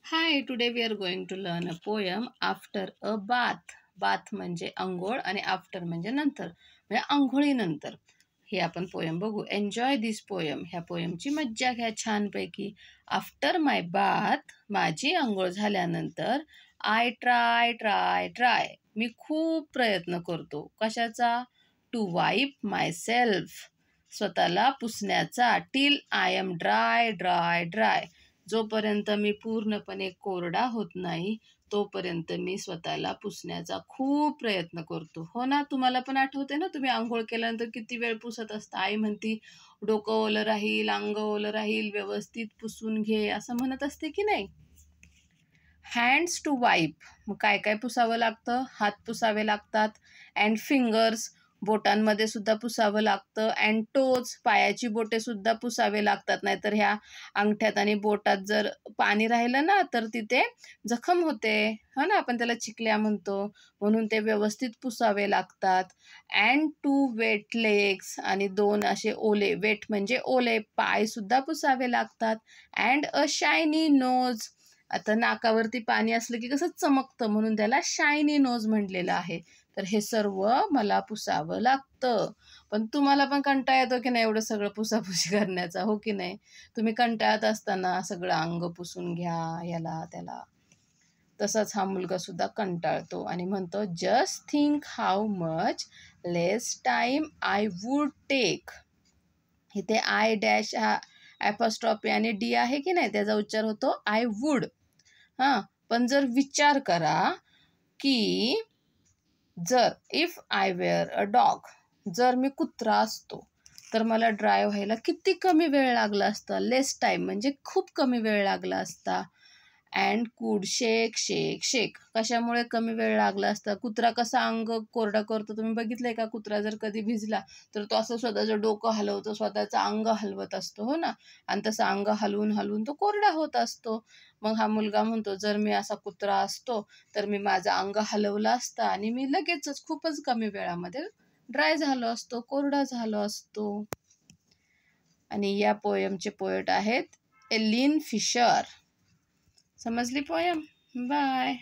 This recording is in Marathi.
Hi, today we are going to learn a poem after a bath. Bath म्हणजे अंघोळ आणि आफ्टर म्हणजे नंतर, म्हणजे आंघोळीनंतर. हे आपण पोयम बघू. एन्जॉय दिस पोयम. ह्या पोयमची मज्जा घ्या छानपैकी. आफ्टर माय बाथ, माझी आंघोळ झाल्यानंतर, आय ट्राय ट्राय ट्राय, मी खूप प्रयत्न करतो. कशाचा? टू वाईप माय सेल्फ, स्वतःला पुसण्याचा. Till I am dry dry dry, जोपर्यंत मी पूर्णपणे कोरडा होत नाही तोपर्यंत मी स्वतःला पुसण्याचा खूप प्रयत्न करतो. हो ना, तुम्हाला पण आठवते ना, तुम्ही आंघोळ केल्यानंतर किती वेळ पुसत असता. आई म्हणती डोकं ओलं राहील, अंग ओलं राहील, व्यवस्थित पुसून घे, असं म्हणत असते की नाही. हँड्स टू वाईप, मग काय काय पुसावं लागतं? हात पुसावे लागतात. अँड फिंगर्स, बोटांमध्ये सुद्धा पुसावं लागतं. अँड टोज, पायाची बोटे सुद्धा पुसावे लागतात. नाहीतर ह्या अंगठ्यात आणि बोटात जर पाणी राहिलं ना तर तिथे जखम होते, हा ना, आपण त्याला चिकल्या म्हणतो. म्हणून ते व्यवस्थित पुसावे लागतात. अँड टू वेट लेग्स, आणि दोन असे ओले, वेट म्हणजे ओले पाय सुद्धा पुसावे लागतात. अँड अ शायनी नोज, आता नाकावरती पाणी असलं की कसं चमकतं, म्हणून त्याला शायनी नोज म्हटलेलं आहे. तर हे सर्व मला पुसावं लागतं. पण तुम्हाला पण कंटाळा येतो की नाही एवढं सगळं पुसापुशी करण्याचा, हो की नाही? तुम्ही कंटाळत असताना सगळं अंग पुसून घ्या, याला त्याला. तसाच हा मुलगा सुद्धा कंटाळतो आणि म्हणतो, just think how much less time I would take. इथे आय डॅश हा ॲपॉस्ट्रॉफी आणि डी आहे की नाही, त्याचा उच्चार होतो आय वूड. हां, पण जर विचार करा की जर if I were a dog, जर मी कुत्रा असतो तर मला ड्राय व्हायला किती कमी वेळ लागला असता. लेस टाईम म्हणजे खूप कमी वेळ लागला असता. अँड कुड शेक शेक शेक, कशामुळे कमी वेळ लागला असता? कुत्रा कसा अंग कोरडा करतो तुम्ही बघितलंय का? कुत्रा जर कधी भिजला तर तो असं स्वतःचं डोकं हलवतो, स्वतःचं अंग हलवत असतो, हो ना, आणि तसं अंग हलवून हलवून तो कोरडा होत असतो. मग हा मुलगा म्हणतो, जर मी असा कुत्रा असतो तर मी माझं अंग हलवलं असतं आणि मी लगेचच खूपच कमी वेळामध्ये ड्राय झालो असतो, कोरडा झालो असतो. आणि या पोयमचे पोएट आहेत एलिन फिशर. समजली पोयम? बाय.